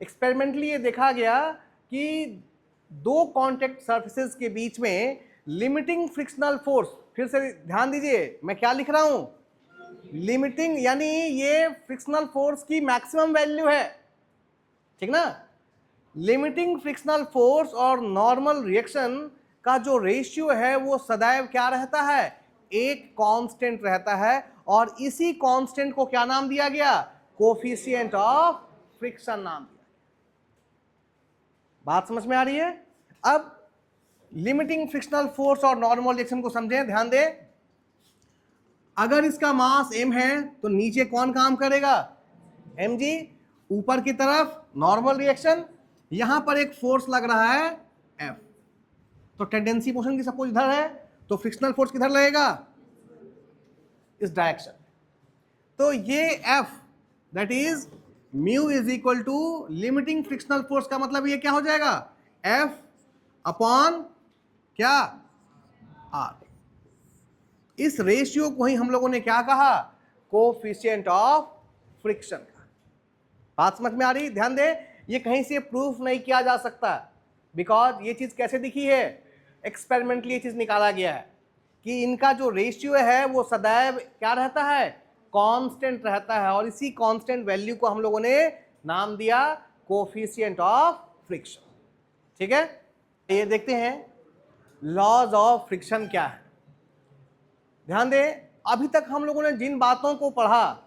एक्सपेरिमेंटली ये देखा गया कि दो कॉन्टेक्ट सरफेसेस के बीच में लिमिटिंग फ्रिक्शनल फोर्स, फिर से ध्यान दीजिए मैं क्या लिख रहा हूं? लिमिटिंग, यानी ये फ्रिक्शनल फोर्स की मैक्सिमम वैल्यू है, ठीक ना? लिमिटिंग फ्रिक्शनल फोर्स और नॉर्मल रिएक्शन का जो रेशियो है वो सदैव क्या रहता है? एक कांस्टेंट रहता है, और इसी कांस्टेंट को क्या नाम दिया गया? कोफिशिएंट ऑफ फ्रिक्शन नाम दिया। बात समझ में आ रही है? अब लिमिटिंग फ्रिक्शनल फोर्स और नॉर्मल रिएक्शन को समझें, ध्यान दें। अगर इसका मास m है तो नीचे कौन काम करेगा? mg। ऊपर की तरफ नॉर्मल रिएक्शन, यहां पर एक फोर्स लग रहा है F, तो टेंडेंसी मोशन की सपोज इधर है तो फ्रिक्शनल फोर्स किधर लगेगा? इस डायरेक्शन। तो ये F that is mu is equal to limiting frictional force का मतलब ये क्या हो जाएगा? F अपॉन क्या? R। इस रेशियो को ही हम लोगों ने क्या कहा? कोफिशिएंट ऑफ फ्रिक्शन का। बात समझ में आ रही? ध्यान दे, ये कहीं से प्रूफ नहीं किया जा सकता, बिकॉज ये चीज कैसे दिखी है? एक्सपेरिमेंटली ये चीज निकाला गया है कि इनका जो रेशियो है वो सदैव क्या रहता है? कांस्टेंट रहता है, और इसी कांस्टेंट वैल्यू को हम लोगों ने नाम दिया कोफिशिएंट ऑफ फ्रिक्शन। ठीक है, ये देखते हैं लॉज ऑफ फ्रिक्शन क्या है। ध्यान दें, अभी तक हम लोगों ने जिन बातों को पढ़ा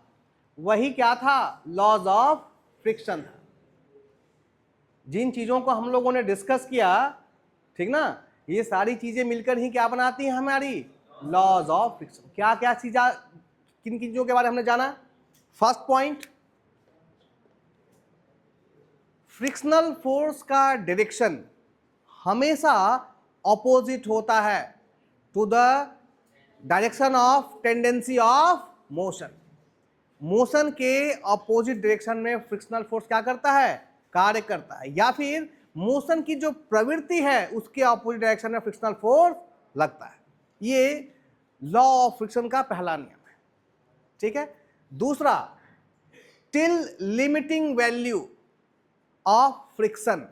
वही क्या था? लॉज ऑफ फ्रिक्शन था। जिन चीजों को हम लोगों ने डिस्कस किया, ठीक ना, ये सारी चीजें मिलकर ही क्या बनाती हैं? हमारी लॉज ऑफ फ्रिक्शन। क्या क्या चीजें, किन किन चीजों के बारे में हमने जाना? फर्स्ट पॉइंट, फ्रिक्शनल फोर्स का डायरेक्शन हमेशा ऑपोजिट होता है to the direction of tendency of motion. Motion के ऑपोजिट डायरेक्शन में फ्रिक्शनल फोर्स क्या करता है? कार्य करता है, या फिर मोशन की जो प्रवृत्ति है उसके ऑपोजिट डायरेक्शन में फ्रिक्शनल फोर्स लगता है। ये लॉ ऑफ फ्रिक्शन का पहला नियम है। ठीक है। दूसरा, till limiting value of friction,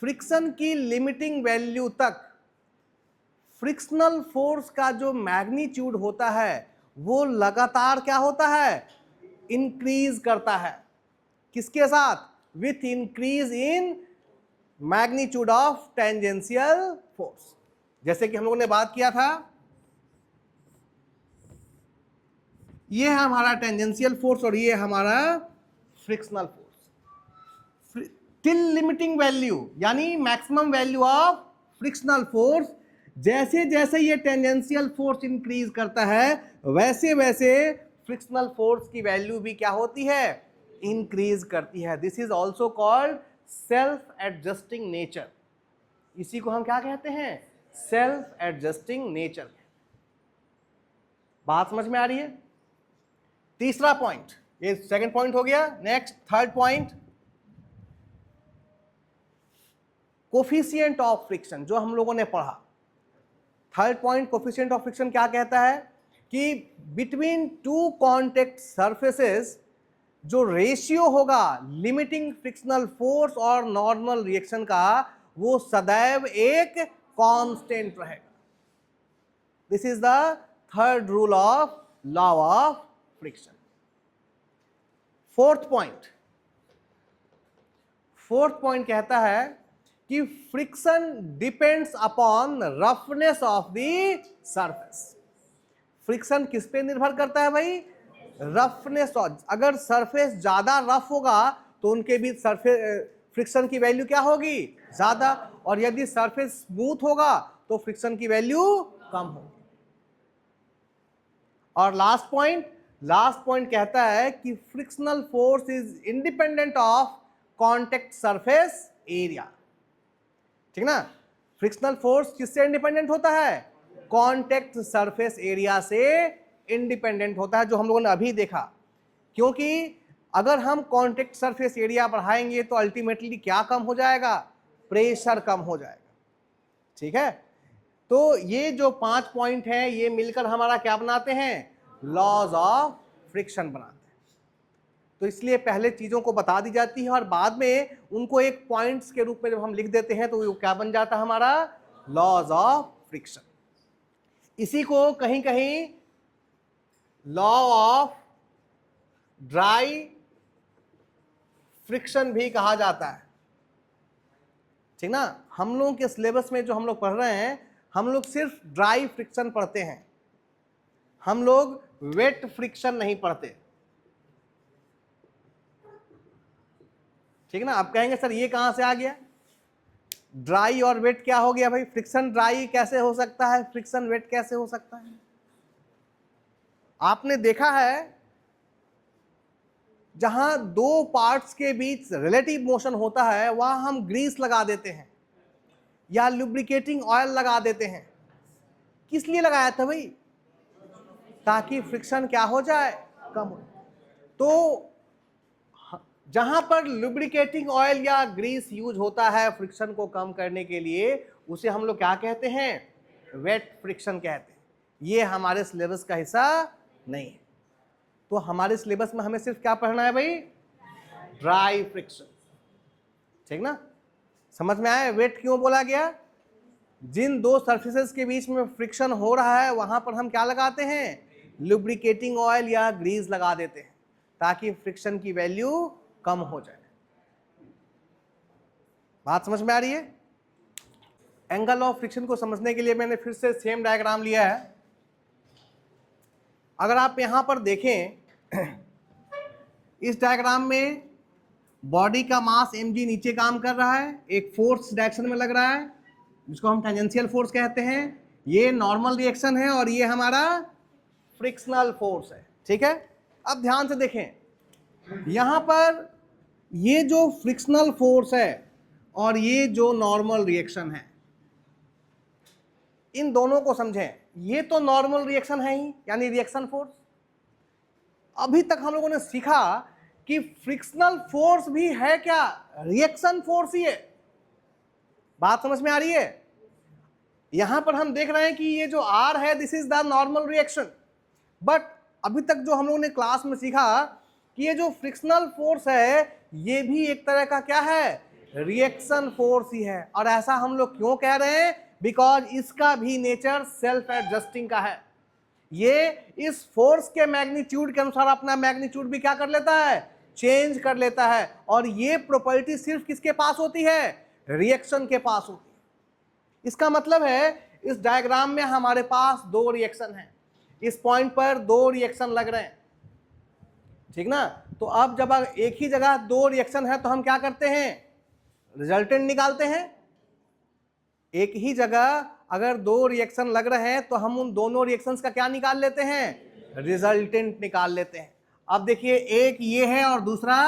friction की लिमिटिंग वैल्यू तक फ्रिक्शनल फोर्स का जो मैग्नीट्यूड होता है वो लगातार क्या होता है? इंक्रीज करता है। किसके साथ? With increase in magnitude of tangential force. जैसे कि हम लोगों ने बात किया था, ये है हमारा टेंजेंशियल फोर्स और ये हमारा frictional force till limiting value, यानी maximum value of frictional force. जैसे जैसे ये टेंजेंशियल फोर्स इंक्रीज करता है वैसे वैसे फ्रिक्शनल फोर्स की वैल्यू भी क्या होती है, इंक्रीज करती है। This is also called self adjusting nature. इसी को हम क्या कहते हैं, सेल्फ एडजस्टिंग नेचर। बात समझ में आ रही है? तीसरा पॉइंट, ये सेकंड पॉइंट हो गया। Next third point, coefficient of friction, जो हम लोगों ने पढ़ा। Third point, coefficient of friction क्या कहता है कि बिटवीन टू कॉन्टेक्ट सरफेसेस जो रेशियो होगा लिमिटिंग फ्रिक्शनल फोर्स और नॉर्मल रिएक्शन का, वो सदैव एक कांस्टेंट रहेगा। This is the third rule of law of friction. Fourth point कहता है कि friction depends upon roughness of the surface. Friction किस पे निर्भर करता है भाई, रफनेस। अगर सरफेस ज्यादा रफ होगा तो उनके बीच सरफेस फ्रिक्शन की वैल्यू क्या होगी, ज्यादा, और यदि सरफेस स्मूथ होगा तो फ्रिक्शन की वैल्यू कम होगी। और लास्ट पॉइंट कहता है कि frictional force is independent of contact surface area. ठीक ना, फ्रिक्शनल फोर्स किससे इंडिपेंडेंट होता है, कॉन्टेक्ट सरफेस एरिया से इंडिपेंडेंट होता है, जो हम लोगों ने अभी देखा। क्योंकि अगर हम कॉन्टेक्ट सरफेस एरिया बढ़ाएंगे तो अल्टीमेटली क्या कम हो जाएगा, प्रेशर कम हो जाएगा। ठीक है, तो ये जो 5 पॉइंट हैं ये मिलकर हमारा क्या बनाते हैं, लॉज ऑफ फ्रिक्शन बनाते हैं। तो इसलिए पहले चीजों को बता दी जाती है और बाद में उनको एक पॉइंट्स के रूप में जब हम लिख देते हैं तो वो क्या बन जाता है, हमारा लॉज ऑफ फ्रिक्शन। इसी को कहीं कहीं लॉ ऑफ ड्राई फ्रिक्शन भी कहा जाता है। ठीक ना, हम लोगों के सिलेबस में जो हम लोग पढ़ रहे हैं, हम लोग सिर्फ ड्राई फ्रिक्शन पढ़ते हैं, हम लोग वेट फ्रिक्शन नहीं पढ़ते। ठीक ना, आप कहेंगे सर ये कहां से आ गया, ड्राई और वेट क्या हो गया भाई, फ्रिक्शन ड्राई कैसे हो सकता है, फ्रिक्शन वेट कैसे हो सकता है। आपने देखा है जहां दो पार्ट्स के बीच रिलेटिव मोशन होता है वहां हम ग्रीस लगा देते हैं या लुब्रिकेटिंग ऑयल लगा देते हैं। किस लिए लगाया था भाई, ताकि फ्रिक्शन क्या हो जाए, कम हो। तो जहां पर लुब्रिकेटिंग ऑयल या ग्रीस यूज होता है फ्रिक्शन को कम करने के लिए, उसे हम लोग क्या कहते हैं, वेट फ्रिक्शन कहते हैं। ये हमारे सिलेबस का हिस्सा नहीं है। तो हमारे सिलेबस में हमें सिर्फ क्या पढ़ना है भाई, ड्राई फ्रिक्शन। ठीक ना, समझ में आया वेट क्यों बोला गया, जिन दो सरफेसेस के बीच में फ्रिक्शन हो रहा है वहां पर हम क्या लगाते हैं, लुब्रिकेटिंग ऑयल या ग्रीस लगा देते हैं ताकि फ्रिक्शन की वैल्यू कम हो जाए। बात समझ में आ रही है? एंगल ऑफ फ्रिक्शन को समझने के लिए मैंने फिर से सेम डायग्राम लिया है। अगर आप यहां पर देखें इस डायग्राम में बॉडी का मास mg नीचे काम कर रहा है, एक फोर्स डायरेक्शन में लग रहा है जिसको हम टेंजेंशियल फोर्स कहते हैं। ये नॉर्मल रिएक्शन है और ये हमारा फ्रिक्शनल फोर्स है। ठीक है, अब ध्यान से देखें, यहां पर ये जो फ्रिक्शनल फोर्स है और ये जो नॉर्मल रिएक्शन है, इन दोनों को समझें। ये तो नॉर्मल रिएक्शन है ही, यानी रिएक्शन फोर्स। अभी तक हम लोगों ने सीखा कि फ्रिक्शनल फोर्स भी है क्या, रिएक्शन फोर्स ही है। बात समझ में आ रही है? यहां पर हम देख रहे हैं कि ये जो R है this is the normal reaction, but अभी तक जो हम लोगों ने क्लास में सीखा कि ये जो फ्रिक्शनल फोर्स है ये भी एक तरह का क्या है, रिएक्शन फोर्स ही है। और ऐसा हम लोग क्यों कह रहे हैं, बिकॉज इसका भी नेचर सेल्फ एडजस्टिंग का है। ये इस फोर्स के मैग्नीट्यूड के अनुसार अपना मैग्नीट्यूड भी क्या कर लेता है, चेंज कर लेता है। और ये प्रॉपर्टी सिर्फ किसके पास होती है, रिएक्शन के पास होती है। इसका मतलब है इस डायग्राम में हमारे पास दो रिएक्शन हैं, इस पॉइंट पर दो रिएक्शन लग रहे हैं। ठीक ना, तो अब जब एक ही जगह दो रिएक्शन है तो हम क्या करते हैं, रिजल्टेंट निकालते हैं। एक ही जगह अगर दो रिएक्शन लग रहे हैं तो हम उन दोनों रिएक्शंस का क्या निकाल लेते हैं, रिजल्टेंट निकाल लेते हैं। अब देखिए एक ये है और दूसरा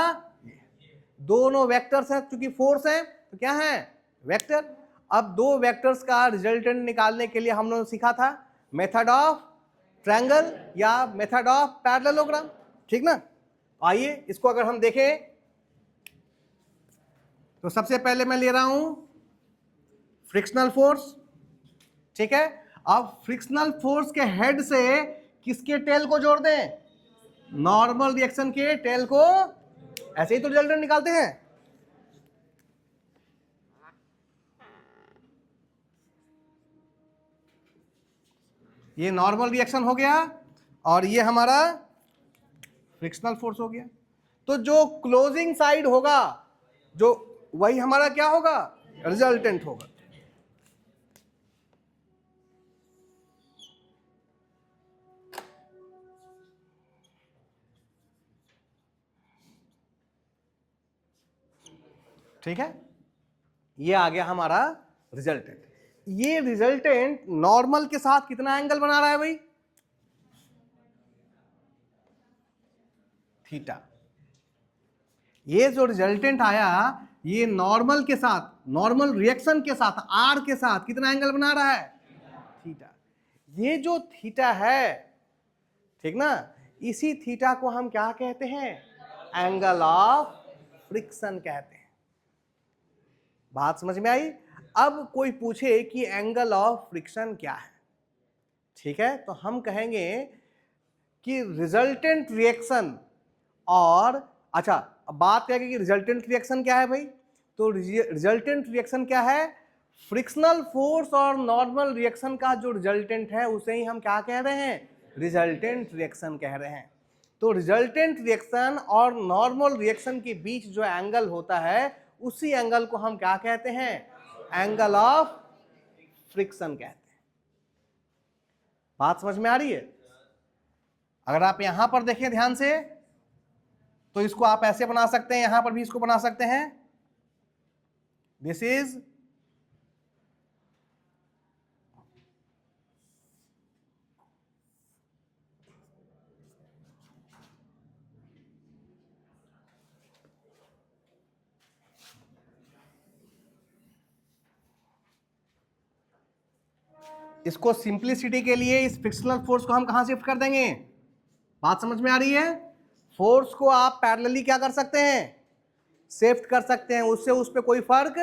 दोनों वेक्टर्स हैं, क्योंकि फोर्स है तो क्या है, वेक्टर। अब दो वेक्टर्स का रिजल्टेंट निकालने के लिए हम लोगों ने सीखा था मेथड ऑफ ट्रायंगल या मेथड ऑफ पैरेललोग्राम, ठीक ना। आइए इसको अगर हम देखें तो सबसे पहले मैं ले रहा हूं फ्रिक्शनल फोर्स, ठीक है। अब फ्रिक्शनल फोर्स के हेड से किसके टेल को जोड़ दें, नॉर्मल रिएक्शन के टेल को। ऐसे ही तो रिजल्टेंट निकालते हैं। ये नॉर्मल रिएक्शन हो गया और ये हमारा फ्रिक्शनल फोर्स हो गया। तो जो क्लोजिंग साइड होगा जो वही हमारा क्या होगा, रिजल्टेंट होगा। ठीक है, ये आ गया हमारा रिजल्टेंट। ये रिजल्टेंट नॉर्मल के साथ कितना एंगल बना रहा है भाई, थीटा। ये जो रिजल्टेंट आया ये नॉर्मल के साथ, नॉर्मल रिएक्शन के साथ आर के साथ कितना एंगल बना रहा है, थीटा। ये जो थीटा है, ठीक ना, इसी थीटा को हम क्या कहते हैं, एंगल ऑफ फ्रिक्शन कहते हैं। बात समझ में आई। अब कोई पूछे कि एंगल ऑफ फ्रिक्शन क्या है, ठीक है, तो हम कहेंगे कि रिजल्टेंट रिएक्शन और, अच्छा अब बात करेंगे कि रिजल्टेंट रिएक्शन क्या है भाई। तो रिजल्टेंट रिएक्शन क्या है, फ्रिक्शनल फोर्स और नॉर्मल रिएक्शन का जो रिजल्टेंट है उसे ही हम क्या कह रहे हैं, रिजल्टेंट रिएक्शन कह रहे हैं। तो रिजल्टेंट रिएक्शन और नॉर्मल रिएक्शन के बीच जो एंगल होता है उसी एंगल को हम क्या कहते हैं, एंगल ऑफ फ्रिक्शन कहते हैं। बात समझ में आ रही है। अगर आप यहां पर देखें ध्यान से तो इसको आप ऐसे बना सकते हैं, यहां पर भी इसको बना सकते हैं, दिस इज इसको सिंप्लिसिटी के लिए इस फ्रिक्शनल फोर्स को हम कहां शिफ्ट कर देंगे, बात समझ में आ रही है। फोर्स को आप पैरेलली क्या कर सकते हैं, शिफ्ट कर सकते हैं, उससे उस पर कोई फर्क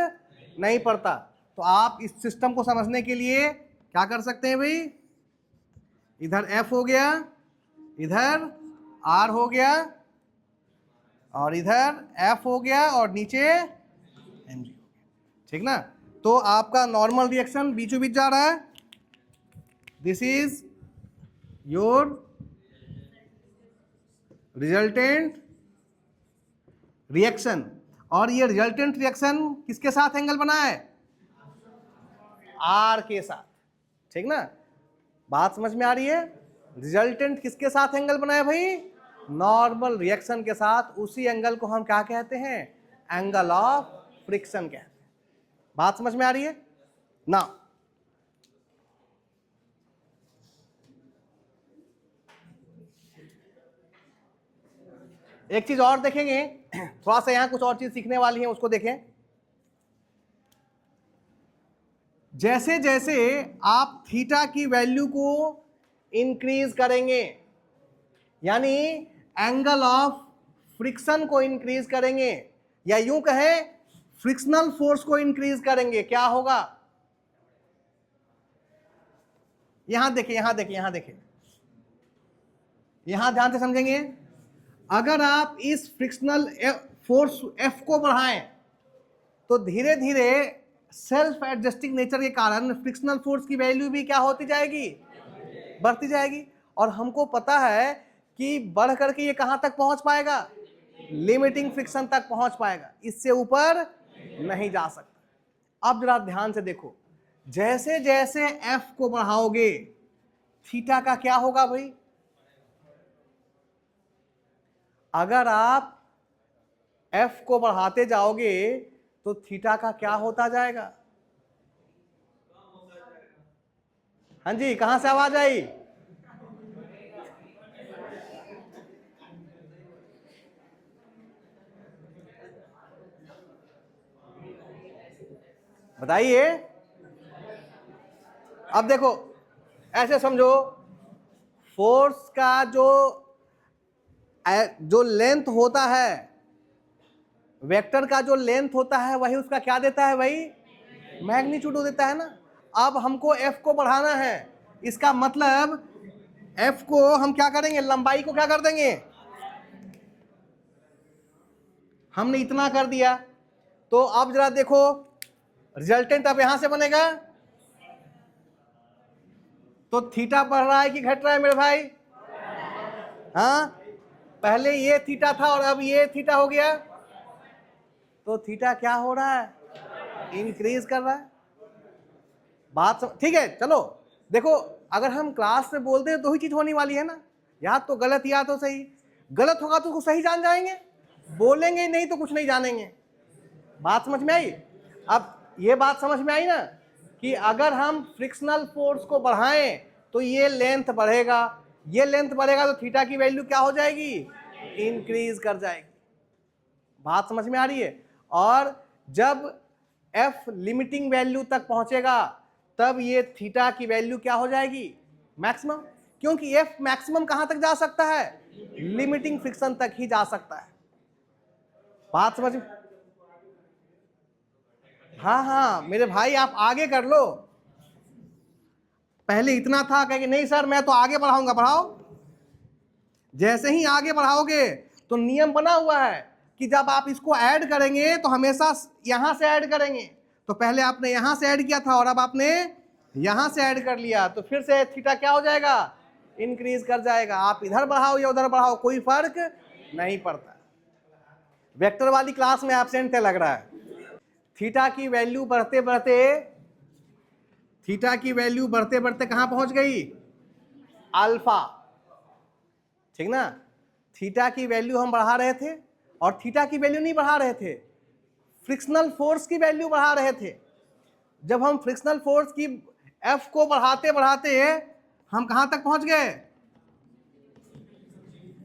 नहीं पड़ता। तो आप इस सिस्टम को समझने के लिए क्या कर सकते हैं भाई, इधर F हो गया, इधर R हो गया और इधर F हो गया और नीचे mg हो गया, ठीक ना। तो आपका नॉर्मल रिएक्शन बीचों बीच जा रहा है, this is your resultant reaction. और ये रिजल्टेंट रिएक्शन किसके साथ एंगल बना है, आर के साथ, ठीक ना। बात समझ में आ रही है। रिजल्टेंट किसके साथ एंगल बनाया भाई, नॉर्मल रिएक्शन के साथ। उसी एंगल को हम क्या कहते हैं, एंगल ऑफ फ्रिक्शन कहते हैं। बात समझ में आ रही है ना। एक चीज और देखेंगे, थोड़ा सा यहां कुछ और चीज सीखने वाली है, उसको देखें। जैसे जैसे आप थीटा की वैल्यू को इंक्रीज करेंगे, यानी एंगल ऑफ फ्रिक्शन को इंक्रीज करेंगे, या यूं कहें फ्रिक्शनल फोर्स को इंक्रीज करेंगे, क्या होगा, यहां देखिए यहां देखिए यहां देखिए, यहां ध्यान से समझेंगे। अगर आप इस फ्रिक्शनल फोर्स F को बढ़ाएं तो धीरे धीरे सेल्फ एडजस्टिंग नेचर के कारण फ्रिक्शनल फोर्स की वैल्यू भी क्या होती जाएगी, बढ़ती जाएगी। और हमको पता है कि बढ़ करके ये कहां तक पहुंच पाएगा, लिमिटिंग फ्रिक्शन तक पहुंच पाएगा, इससे ऊपर नहीं जा सकता। अब जरा ध्यान से देखो, जैसे जैसे F को बढ़ाओगे थीटा का क्या होगा भाई, अगर आप F को बढ़ाते जाओगे तो थीटा का क्या होता जाएगा? हाँ जी, कहां से आवाज आई? बताइए। अब देखो, ऐसे समझो, फोर्स का जो लेंथ होता है, वेक्टर का जो लेंथ होता है, वही उसका क्या देता है भाई? मैग्नीट्यूड देता है ना। अब हमको F को बढ़ाना है, इसका मतलब F को हम क्या करेंगे? लंबाई को क्या कर देंगे? हमने इतना कर दिया, तो अब जरा देखो रिजल्टेंट अब यहां से बनेगा। तो थीटा बढ़ रहा है कि घट रहा है मेरे भाई? हाँ, पहले ये थीटा था और अब ये थीटा हो गया, तो थीटा क्या हो रहा है? इंक्रीज कर रहा है। बात ठीक है? चलो देखो, अगर हम क्लास में बोलते हैं तो ही चीज होने वाली है ना, या तो गलत या तो सही। गलत होगा तो कुछ सही जान जाएंगे, बोलेंगे नहीं तो कुछ नहीं जानेंगे। बात समझ में आई? अब ये बात समझ में आई ना कि अगर हम फ्रिक्शनल फोर्स को बढ़ाएं तो ये लेंथ बढ़ेगा, ये लेंथ बढ़ेगा तो थीटा की वैल्यू क्या हो जाएगी? इंक्रीज कर जाएगी। बात समझ में आ रही है? और जब F लिमिटिंग वैल्यू तक पहुंचेगा तब ये थीटा की वैल्यू क्या हो जाएगी? मैक्सिमम। क्योंकि F मैक्सिमम कहां तक जा सकता है? लिमिटिंग फ्रिक्शन तक ही जा सकता है। बात समझ में? हाँ हाँ मेरे भाई, आप आगे कर लो। पहले इतना था, कहेंगे नहीं सर मैं तो आगे बढ़ाऊंगा। बढ़ाओ, जैसे ही आगे बढ़ाओगे तो नियम बना हुआ है कि जब आप इसको ऐड करेंगे तो हमेशा यहां से ऐड करेंगे। तो पहले आपने यहां से ऐड किया था और अब आपने यहां से ऐड कर लिया, तो फिर से थीटा क्या हो जाएगा? इंक्रीज कर जाएगा। आप इधर बढ़ाओ या उधर बढ़ाओ, कोई फर्क नहीं पड़ता। वेक्टर वाली क्लास में एब्सेंट है लग रहा है। थीटा की वैल्यू बढ़ते बढ़ते कहां पहुंच गई? अल्फा। ठीक ना? थीटा की वैल्यू हम बढ़ा रहे थे, और थीटा की वैल्यू नहीं बढ़ा रहे थे, फ्रिक्शनल फोर्स की वैल्यू बढ़ा रहे थे। जब हम फ्रिक्शनल फोर्स की F को बढ़ाते बढ़ाते हम कहां तक पहुंच गए?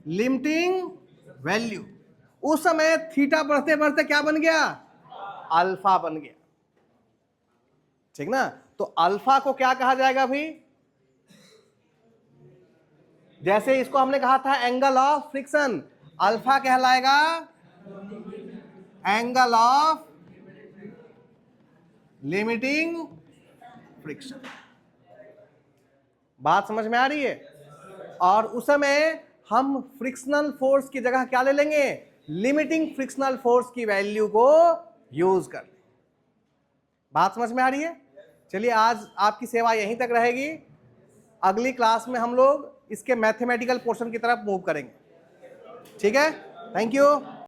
Limiting value. उस समय थीटा बढ़ते बढ़ते क्या बन गया? अल्फा बन गया। ठीक ना? तो अल्फा को क्या कहा जाएगा भाई? जैसे इसको हमने कहा था एंगल ऑफ फ्रिक्शन, अल्फा कहलाएगा एंगल ऑफ लिमिटिंग फ्रिक्शन। बात समझ में आ रही है? और उस समय हम फ्रिक्शनल फोर्स की जगह क्या ले लेंगे? लिमिटिंग फ्रिक्शनल फोर्स की वैल्यू को यूज कर। बात समझ में आ रही है? चलिए, आज आपकी सेवा यहीं तक रहेगी। अगली क्लास में हम लोग इसके मैथमेटिकल पोर्शन की तरफ मूव करेंगे। ठीक है? Thank you.